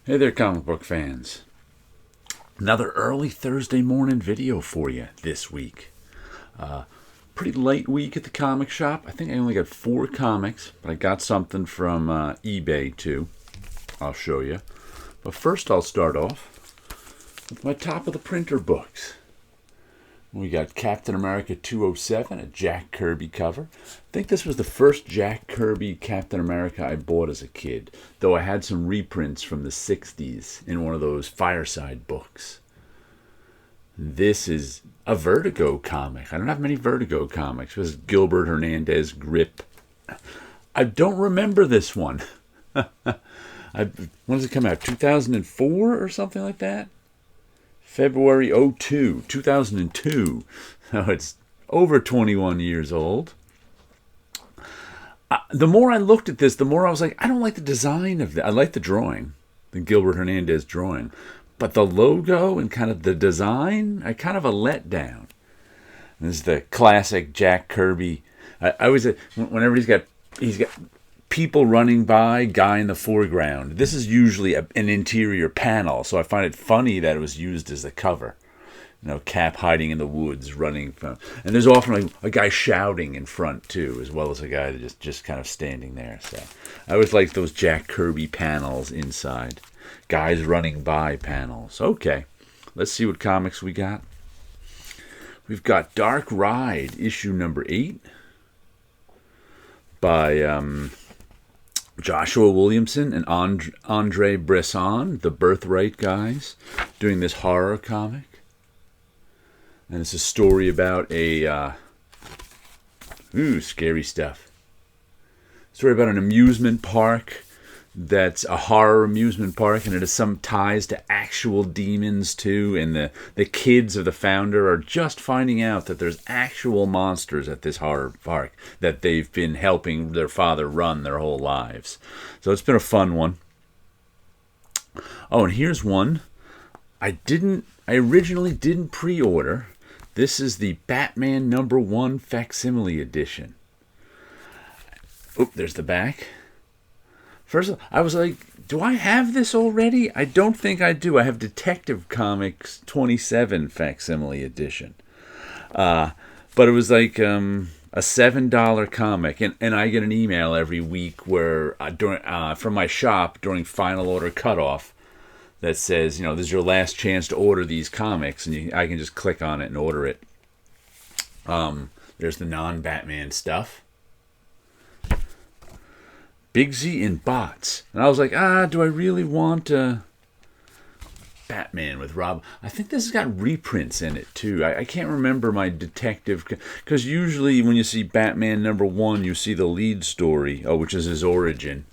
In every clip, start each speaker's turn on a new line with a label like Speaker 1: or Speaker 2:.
Speaker 1: Hey there, comic book fans. Another early Thursday morning video for you this week. Pretty light week at the comic shop. I think I only got 4 comics, but I got something from eBay too. I'll show you. But first I'll start off with my top of the printer books. We got Captain America 207, a Jack Kirby cover. I think this was the first Jack Kirby Captain America I bought as a kid, though I had some reprints from the 60s in one of those fireside books. This is a Vertigo comic. I don't have many Vertigo comics. This is Gilbert Hernandez Grip. I don't remember this one. When does it come out? 2004 or something like that? February 2002. So it's over 21 years old. The more I looked at this, the more I was like, I don't like the design of that. I like the drawing, the Gilbert Hernandez drawing. But the logo and kind of the design, I kind of a letdown. This is the classic Jack Kirby. I always, whenever he's got people running by, guy in the foreground. This is usually an interior panel, so I find it funny that it was used as the cover. You know, Cap hiding in the woods, running from, and there's often like a guy shouting in front too, as well as a guy just kind of standing there. So I always like those Jack Kirby panels inside, guys running by panels. Okay, let's see what comics we got. We've got Dark Ride issue number 8 by Joshua Williamson and Andre Bresson, the Birthright guys, doing this horror comic. And it's a story about scary stuff. Story about an amusement park that's a horror amusement park, and it has some ties to actual demons too. And the kids of the founder are just finding out that there's actual monsters at this horror park that they've been helping their father run their whole lives. So it's been a fun one. Oh, and here's one I originally didn't pre-order. This is the Batman #1 facsimile edition. Oh, there's the back. First, I was like, do I have this already? I don't think I do. I have Detective Comics 27 facsimile edition. But it was like a $7 comic. And I get an email every week where from my shop during final order cutoff that says, this is your last chance to order these comics. And I can just click on it and order it. There's the non-Batman stuff. Bigsy and Bots. And I was like, do I really want Batman with Rob? I think this has got reprints in it, too. I can't remember my detective... Because usually when you see Batman #1, you see the lead story, which is his origin.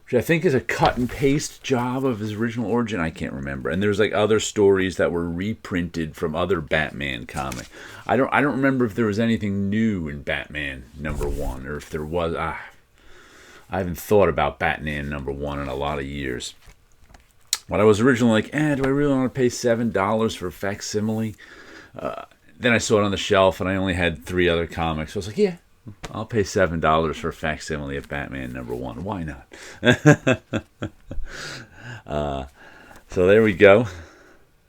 Speaker 1: Which I think is a cut and paste job of his original origin. I can't remember. And there's like other stories that were reprinted from other Batman comics. I don't remember if there was anything new in Batman #1, or if there was... I haven't thought about Batman #1 in a lot of years. When I was originally like, do I really want to pay $7 for facsimile? Then I saw it on the shelf, and I only had 3 other comics. So I was like, yeah, I'll pay $7 for facsimile of Batman #1. Why not? So there we go.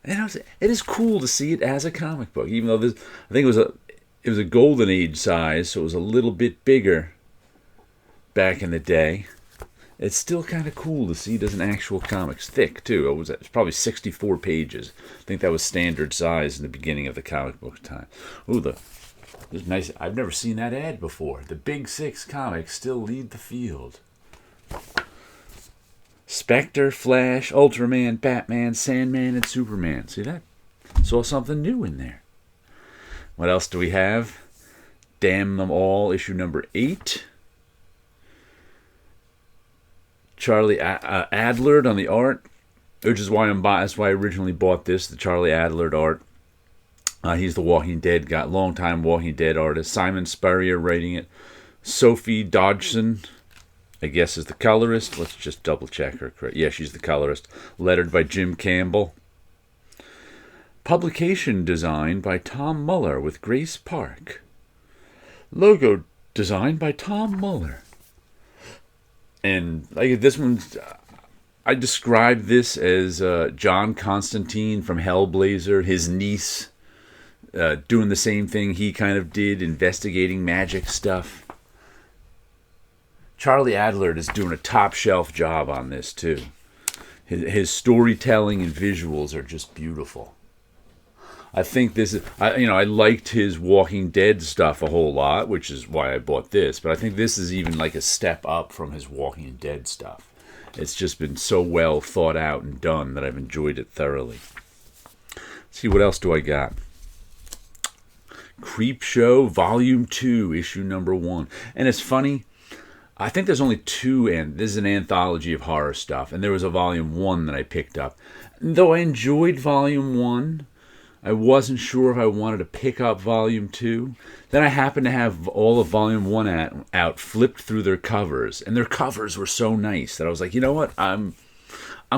Speaker 1: And it is cool to see it as a comic book, even though I think it was a Golden Age size, so it was a little bit bigger back in the day. It's still kind of cool to see it as an actual comic. It's thick too. It's probably 64 pages. I think that was standard size in the beginning of the comic book time. Ooh, this is nice. I've never seen that ad before. The Big 6 comics still lead the field. Spectre, Flash, Ultraman, Batman, Sandman, and Superman. See that? Saw something new in there. What else do we have? Damn Them All, issue number 8. Charlie Adlard on the art, which is why that's why I originally bought this, the Charlie Adlard art. He's the Walking Dead guy, longtime Walking Dead artist. Simon Spurrier writing it. Sophie Dodgson, I guess, is the colorist. Let's just double check her. Yeah, she's the colorist. Lettered by Jim Campbell. Publication design by Tom Muller with Grace Park. Logo designed by Tom Muller. And like this one's I described this as John Constantine from Hellblazer, his niece, doing the same thing he kind of did, investigating magic stuff. Charlie Adler is doing a top shelf job on this too. His storytelling and visuals are just beautiful. I think this is, I liked his Walking Dead stuff a whole lot, which is why I bought this. But I think this is even like a step up from his Walking Dead stuff. It's just been so well thought out and done that I've enjoyed it thoroughly. Let's see, what else do I got? Creepshow Volume 2, Issue Number 1. And it's funny, I think there's only two, and this is an anthology of horror stuff, and there was a Volume 1 that I picked up. Though I enjoyed Volume 1, I wasn't sure if I wanted to pick up Volume 2. Then I happened to have all of Volume 1 out, flipped through their covers, and their covers were so nice that I was like, you know what, I'm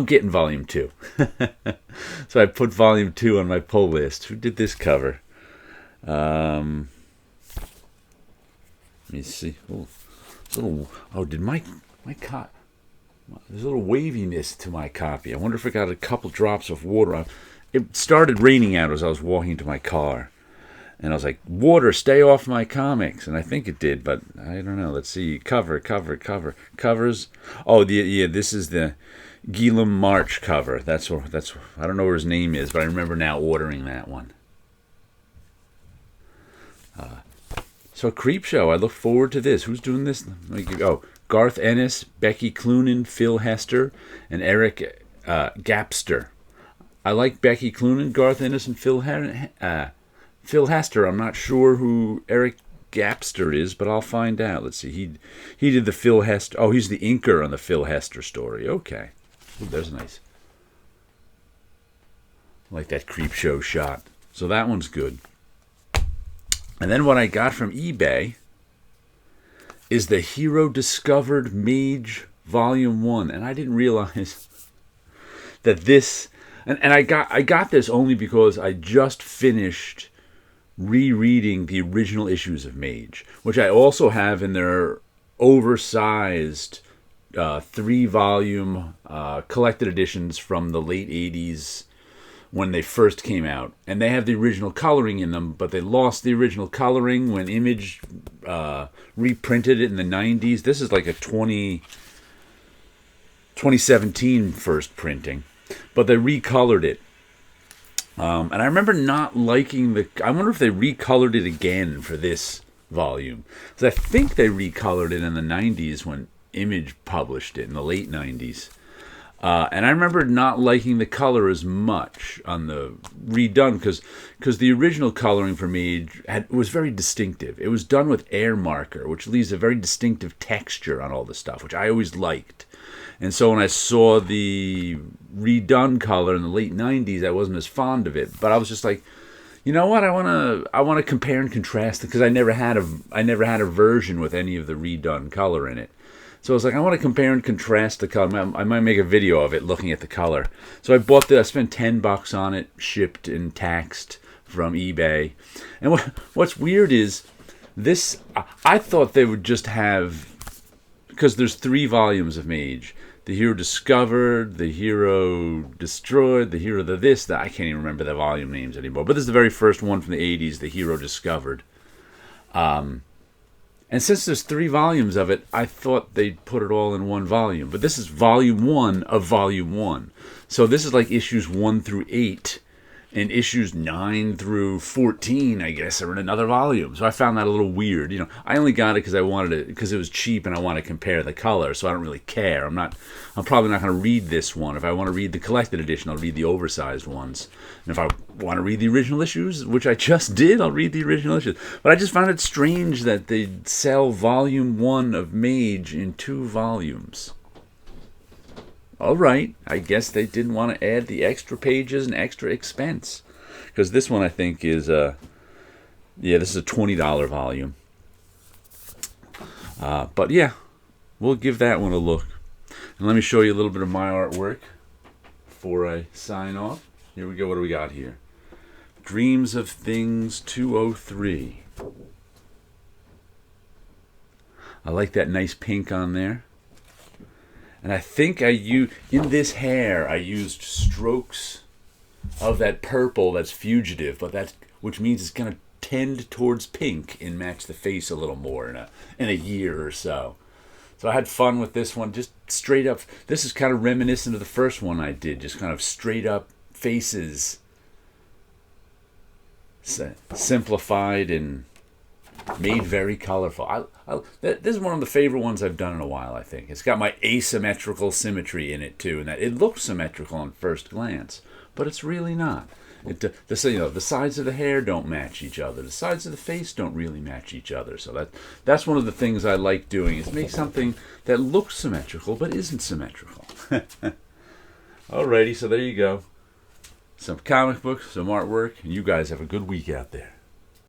Speaker 1: getting Volume 2. So I put Volume 2 on my pull list. Who did this cover? Let me see. Did my copy? There's a little waviness to my copy. I wonder if I got a couple drops of water on. It started raining out as I was walking to my car. And I was like, water, stay off my comics. And I think it did, but I don't know. Let's see. Covers. Oh, this is the Gilliam March cover. That's I don't know where his name is, but I remember now ordering that one. So Creepshow, I look forward to this. Who's doing this? Garth Ennis, Becky Cloonan, Phil Hester, and Eric Gapster. I like Becky Cloonan, Garth Ennis, and Phil Hester. I'm not sure who Eric Gapster is, but I'll find out. Let's see. He did the Phil Hester. Oh, he's the inker on the Phil Hester story. Okay. Ooh, there's nice. I like that Creepshow shot. So that one's good. And then what I got from eBay is the Hero Discovered Mage Volume 1. And I didn't realize that this... And I got this only because I just finished rereading the original issues of Mage, which I also have in their oversized 3-volume collected editions from the late 80s when they first came out. And they have the original coloring in them, but they lost the original coloring when Image reprinted it in the 90s. This is like a 2017 first printing. But they recolored it. And I remember not liking I wonder if they recolored it again for this volume. Because I think they recolored it in the 90s when Image published it, in the late 90s. And I remember not liking the color as much on the redone, because the original coloring for Mage was very distinctive. It was done with air marker, which leaves a very distinctive texture on all the stuff, which I always liked. And so when I saw the redone color in the late 90s, I wasn't as fond of it. But I was just like, you know what? I want to compare and contrast it, because I never had a version with any of the redone color in it. So I was like, I want to compare and contrast the color. I might make a video of it looking at the color. So I bought I spent $10 on it, shipped and taxed from eBay. And what's weird is this, I thought they would just have, because there's 3 volumes of Mage. The Hero Discovered, The Hero Destroyed, The Hero that. I can't even remember the volume names anymore. But this is the very first one from the 80s, The Hero Discovered. And since there's 3 volumes of it, I thought they'd put it all in one volume. But this is Volume 1 of Volume 1. So this is like issues 1 through 8. And issues 9 through 14, I guess, are in another volume. So I found that a little weird. I only got it because it was cheap and I want to compare the color. So I don't really care. I'm probably not going to read this one. If I want to read the collected edition, I'll read the oversized ones. And if I want to read the original issues, which I just did, I'll read the original issues. But I just found it strange that they'd sell Volume 1 of Mage in 2 volumes. All right, I guess they didn't want to add the extra pages and extra expense. Because this one, I think, is this is a $20 volume. But yeah, we'll give that one a look. And let me show you a little bit of my artwork before I sign off. Here we go. What do we got here? Dreams of Things 203. I like that nice pink on there. And I think in this hair, I used strokes of that purple that's fugitive, which means it's going to tend towards pink and match the face a little more in a year or so. So I had fun with this one, just straight up. This is kind of reminiscent of the first one I did, just kind of straight up faces, simplified and made very colorful. This is one of the favorite ones I've done in a while, I think. It's got my asymmetrical symmetry in it, too, and that it looks symmetrical on first glance, but it's really not. The sides of the hair don't match each other. The sides of the face don't really match each other. So that's one of the things I like doing, is make something that looks symmetrical but isn't symmetrical. Alrighty, so there you go. Some comic books, some artwork, and you guys have a good week out there.